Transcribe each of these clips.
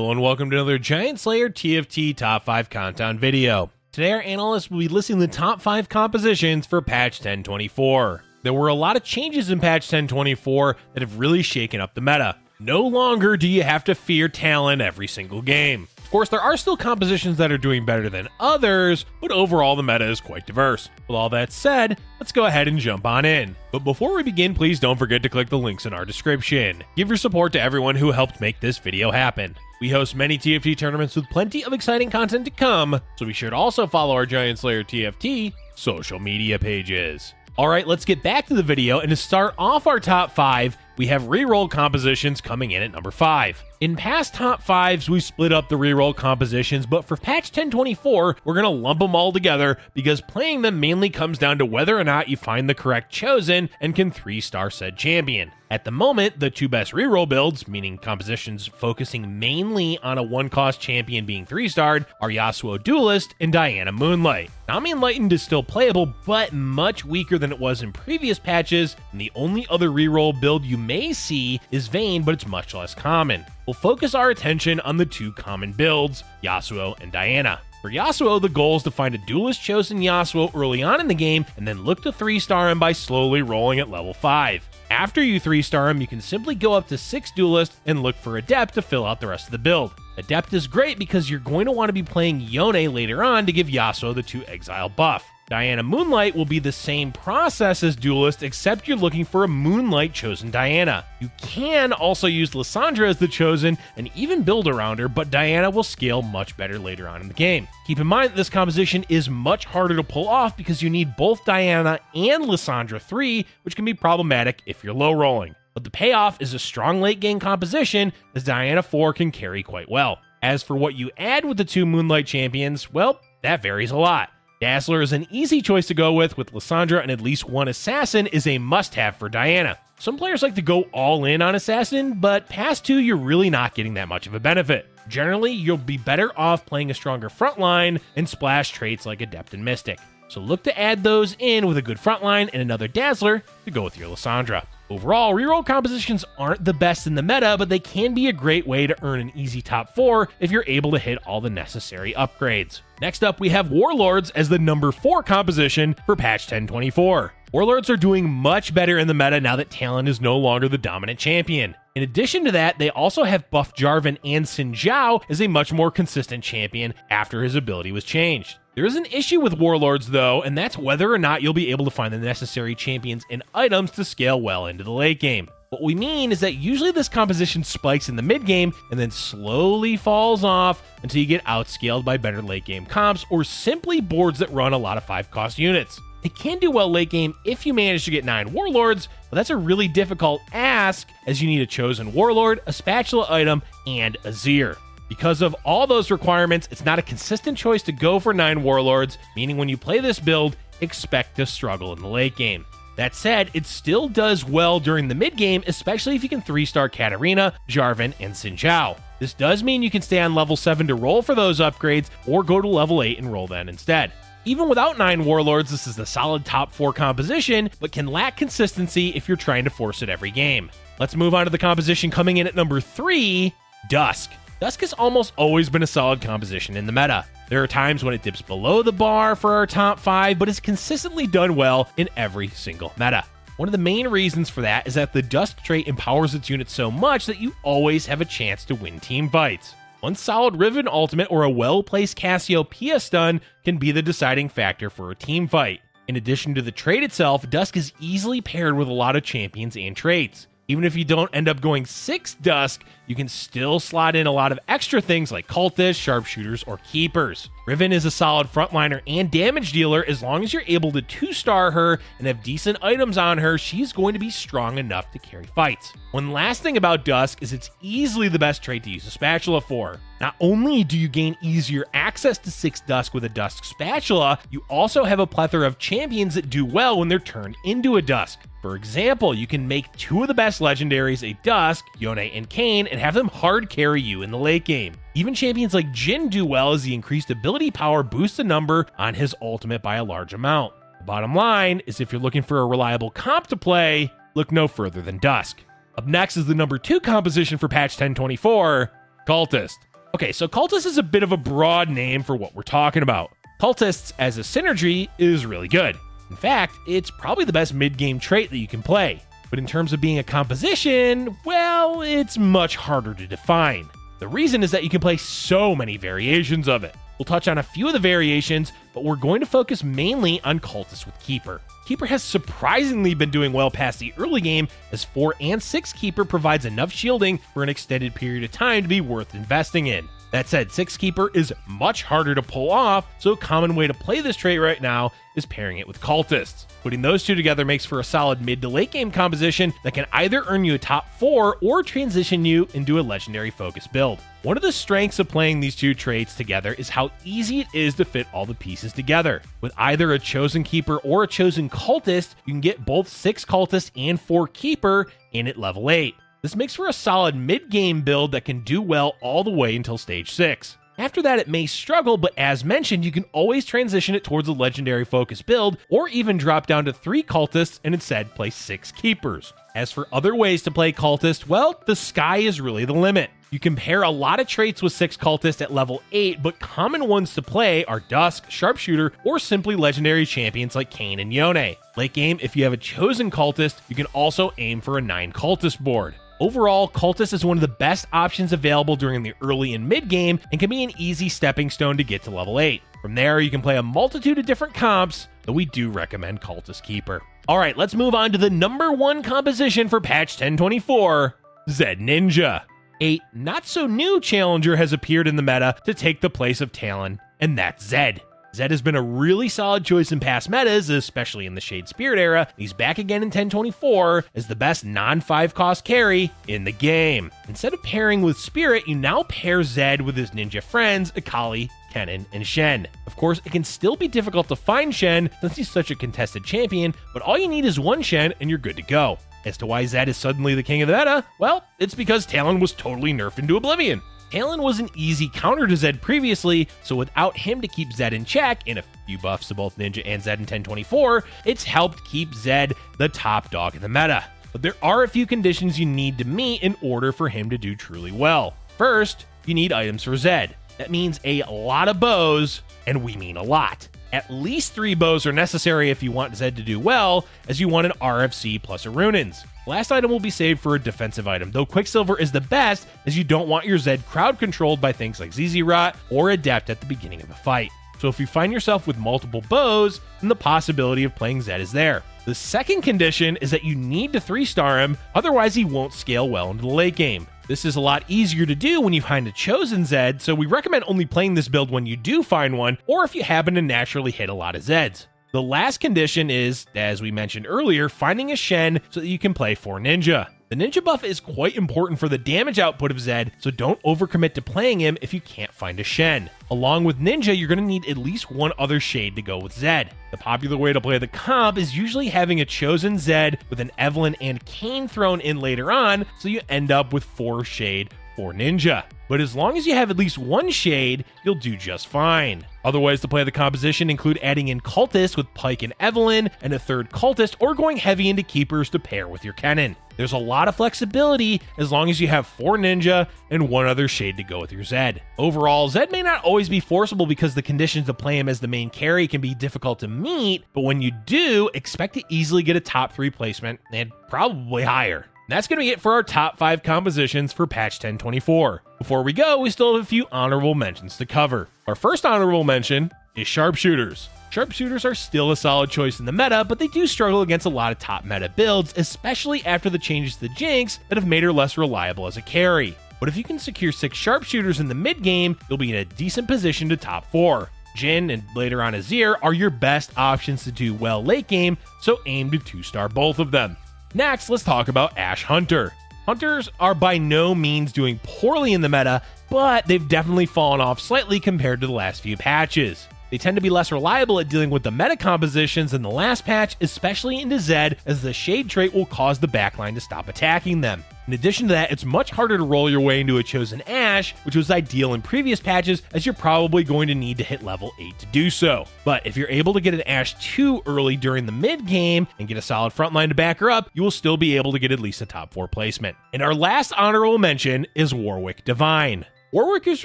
Hello and welcome to another Giant Slayer TFT Top 5 Countdown video. Today our analyst will be listing the top 5 compositions for patch 1024. There were a lot of changes in patch 1024 that have really shaken up the meta. No longer do you have to fear Talon every single game. Of course, there are still compositions that are doing better than others, but overall the meta is quite diverse. With all that said, let's go ahead and jump on in. But before we begin, please don't forget to click the links in our description. Give your support to everyone who helped make this video happen. We host many TFT tournaments with plenty of exciting content to come, so be sure to also follow our Giant Slayer TFT social media pages. Alright, let's get back to the video, and to start off our top 5, we have reroll compositions coming in at number 5. In past top 5s, we split up the reroll compositions, but for patch 1024, we're going to lump them all together because playing them mainly comes down to whether or not you find the correct chosen and can 3-star said champion. At the moment, the two best reroll builds, meaning compositions focusing mainly on a 1-cost champion being 3-starred, are Yasuo Duelist and Diana Moonlight. Nami Enlightened is still playable, but much weaker than it was in previous patches, and the only other reroll build you may see is Vayne, but it's much less common. We'll focus our attention on the two common builds, Yasuo and Diana. For Yasuo, the goal is to find a Duelist chosen Yasuo early on in the game, and then look to 3-star him by slowly rolling at level 5. After you 3-star him, you can simply go up to 6 Duelists and look for Adept to fill out the rest of the build. Adept is great because you're going to want to be playing Yone later on to give Yasuo the 2 exile buff. Diana Moonlight will be the same process as Duelist, except you're looking for a Moonlight chosen Diana. You can also use Lissandra as the chosen and even build around her, but Diana will scale much better later on in the game. Keep in mind that this composition is much harder to pull off because you need both Diana and Lissandra 3, which can be problematic if you're low rolling. But the payoff is a strong late game composition, as Diana 4 can carry quite well. As for what you add with the two Moonlight champions, well, that varies a lot. Dazzler is an easy choice to go with Lissandra, and at least one assassin is a must-have for Diana. Some players like to go all in on assassin, but past 2 you're really not getting that much of a benefit. Generally, you'll be better off playing a stronger frontline and splash traits like Adept and Mystic. So look to add those in with a good frontline and another Dazzler to go with your Lissandra. Overall, reroll compositions aren't the best in the meta, but they can be a great way to earn an easy top 4 if you're able to hit all the necessary upgrades. Next up, we have Warlords as the number 4 composition for patch 1024. Warlords are doing much better in the meta now that Talon is no longer the dominant champion. In addition to that, they also have buffed Jarvan and Xin Zhao as a much more consistent champion after his ability was changed. There is an issue with Warlords though, and that's whether or not you'll be able to find the necessary champions and items to scale well into the late game. What we mean is that usually this composition spikes in the mid game and then slowly falls off until you get outscaled by better late game comps or simply boards that run a lot of 5-cost units. It can do well late game if you manage to get 9 Warlords, but that's a really difficult ask as you need a chosen Warlord, a spatula item, and a Zir. Because of all those requirements, it's not a consistent choice to go for 9 Warlords, meaning when you play this build, expect to struggle in the late game. That said, it still does well during the mid game, especially if you can 3-star Katarina, Jarvan, and Xin Zhao. This does mean you can stay on level 7 to roll for those upgrades, or go to level 8 and roll then instead. Even without 9 Warlords, this is a solid top 4 composition, but can lack consistency if you're trying to force it every game. Let's move on to the composition coming in at number 3, Dusk. Dusk has almost always been a solid composition in the meta. There are times when it dips below the bar for our top 5, but it's consistently done well in every single meta. One of the main reasons for that is that the Dusk trait empowers its units so much that you always have a chance to win team fights. One solid Riven ultimate or a well-placed Cassiopeia stun can be the deciding factor for a team fight. In addition to the trait itself, Dusk is easily paired with a lot of champions and traits. Even if you don't end up going 6 Dusk, you can still slot in a lot of extra things like Cultists, Sharpshooters, or Keepers. Riven is a solid frontliner and damage dealer. As long as you're able to 2-star her and have decent items on her, she's going to be strong enough to carry fights. One last thing about Dusk is it's easily the best trait to use a spatula for. Not only do you gain easier access to 6 Dusk with a Dusk spatula, you also have a plethora of champions that do well when they're turned into a Dusk. For example, you can make 2 of the best legendaries a Dusk, Yone and Kayn, and have them hard carry you in the late game. Even champions like Jhin do well as the increased ability power boosts the number on his ultimate by a large amount. The bottom line is if you're looking for a reliable comp to play, look no further than Dusk. Up next is the number 2 composition for patch 1024, Cultist. Okay, so Cultist is a bit of a broad name for what we're talking about. Cultists as a synergy is really good. In fact, it's probably the best mid-game trait that you can play. But in terms of being a composition, well, it's much harder to define. The reason is that you can play so many variations of it. We'll touch on a few of the variations, but we're going to focus mainly on Cultist with Keeper. Keeper has surprisingly been doing well past the early game, as 4 and 6 Keeper provides enough shielding for an extended period of time to be worth investing in. That said, 6 Keeper is much harder to pull off, so a common way to play this trait right now is pairing it with Cultists. Putting those two together makes for a solid mid to late game composition that can either earn you a top 4 or transition you into a legendary focus build. One of the strengths of playing these two traits together is how easy it is to fit all the pieces together. With either a chosen Keeper or a chosen Cultist, you can get both 6 Cultists and 4 Keeper in at level 8. This makes for a solid mid-game build that can do well all the way until stage 6. After that, it may struggle, but as mentioned, you can always transition it towards a legendary focus build, or even drop down to 3 Cultists and instead play 6 Keepers. As for other ways to play Cultist, well, the sky is really the limit. You can pair a lot of traits with 6 Cultists at level 8, but common ones to play are Dusk, Sharpshooter, or simply legendary champions like Kayn and Yone. Late game, if you have a chosen Cultist, you can also aim for a 9 Cultist board. Overall, Cultist is one of the best options available during the early and mid game and can be an easy stepping stone to get to level 8. From there, you can play a multitude of different comps, though we do recommend Cultist Keeper. Alright, let's move on to the number 1 composition for patch 1024, Zed Ninja. A not-so-new challenger has appeared in the meta to take the place of Talon, and that's Zed. Zed has been a really solid choice in past metas, especially in the Shade Spirit era. He's back again in 1024 as the best non-5 cost carry in the game. Instead of pairing with Spirit, you now pair Zed with his ninja friends, Akali, Kennen, and Shen. Of course, it can still be difficult to find Shen since he's such a contested champion, but all you need is one Shen and you're good to go. As to why Zed is suddenly the king of the meta, well, it's because Talon was totally nerfed into oblivion. Talon was an easy counter to Zed previously, so without him to keep Zed in check, and a few buffs to both Ninja and Zed in 1024, it's helped keep Zed the top dog in the meta. But there are a few conditions you need to meet in order for him to do truly well. First, you need items for Zed. That means a lot of bows, and we mean a lot. At least 3 bows are necessary if you want Zed to do well, as you want an RFC plus a Runins. Last item will be saved for a defensive item, though Quicksilver is the best as you don't want your Zed crowd controlled by things like ZZ Rot or Adept at the beginning of a fight. So if you find yourself with multiple bows, then the possibility of playing Zed is there. The second condition is that you need to 3-star him, otherwise he won't scale well into the late game. This is a lot easier to do when you find a chosen Zed, so we recommend only playing this build when you do find one, or if you happen to naturally hit a lot of Zeds. The last condition is, as we mentioned earlier, finding a Shen so that you can play 4 Ninja. The Ninja buff is quite important for the damage output of Zed, so don't overcommit to playing him if you can't find a Shen. Along with Ninja, you're going to need at least one other shade to go with Zed. The popular way to play the comp is usually having a chosen Zed with an Evelynn and Kayn thrown in later on, so you end up with 4 shade, 4 Ninja. But as long as you have at least one shade, you'll do just fine. Other ways to play the composition include adding in Cultist with Pyke and Evelynn, and a 3rd Cultist, or going heavy into Keepers to pair with your Kennen. There's a lot of flexibility as long as you have 4 Ninja and one other shade to go with your Zed. Overall, Zed may not always be forcible because the conditions to play him as the main carry can be difficult to meet, but when you do, expect to easily get a top 3 placement, and probably higher. That's going to be it for our top 5 compositions for patch 1024. Before we go, we still have a few honorable mentions to cover. Our first honorable mention is Sharpshooters. Sharpshooters are still a solid choice in the meta, but they do struggle against a lot of top meta builds, especially after the changes to the Jinx that have made her less reliable as a carry. But if you can secure 6 Sharpshooters in the mid game, you'll be in a decent position to top 4. Jhin and later on Azir are your best options to do well late game, so aim to 2-star both of them. Next, let's talk about Ashe Hunter. Hunters are by no means doing poorly in the meta, but they've definitely fallen off slightly compared to the last few patches. They tend to be less reliable at dealing with the meta compositions than the last patch, especially into Zed, as the Shade trait will cause the backline to stop attacking them. In addition to that, it's much harder to roll your way into a chosen Ashe, which was ideal in previous patches, as you're probably going to need to hit level 8 to do so. But if you're able to get an Ashe 2 early during the mid game and get a solid frontline to back her up, you will still be able to get at least a top 4 placement. And our last honorable mention is Warwick Divine. Warwick has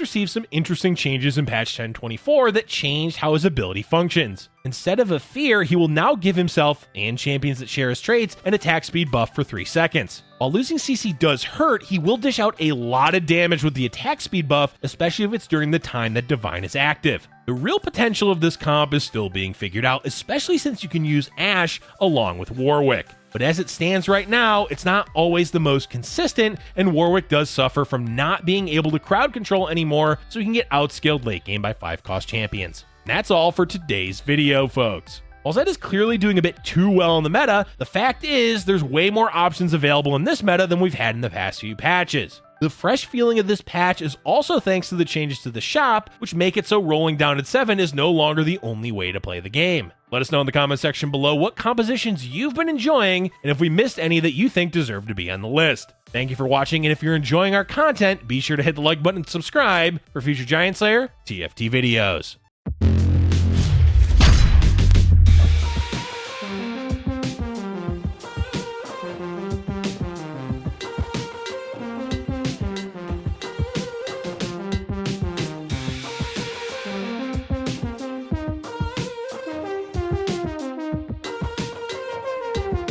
received some interesting changes in patch 10.24 that changed how his ability functions. Instead of a fear, he will now give himself, and champions that share his traits, an attack speed buff for 3 seconds. While losing CC does hurt, he will dish out a lot of damage with the attack speed buff, especially if it's during the time that Divine is active. The real potential of this comp is still being figured out, especially since you can use Ashe along with Warwick. But as it stands right now, it's not always the most consistent, and Warwick does suffer from not being able to crowd control anymore, so he can get outskilled late game by 5-cost champions. And that's all for today's video, folks. While Zed is clearly doing a bit too well in the meta, the fact is there's way more options available in this meta than we've had in the past few patches. The fresh feeling of this patch is also thanks to the changes to the shop, which make it so rolling down at 7 is no longer the only way to play the game. Let us know in the comment section below what compositions you've been enjoying, and if we missed any that you think deserve to be on the list. Thank you for watching, and if you're enjoying our content, be sure to hit the like button and subscribe for future Giant Slayer TFT videos.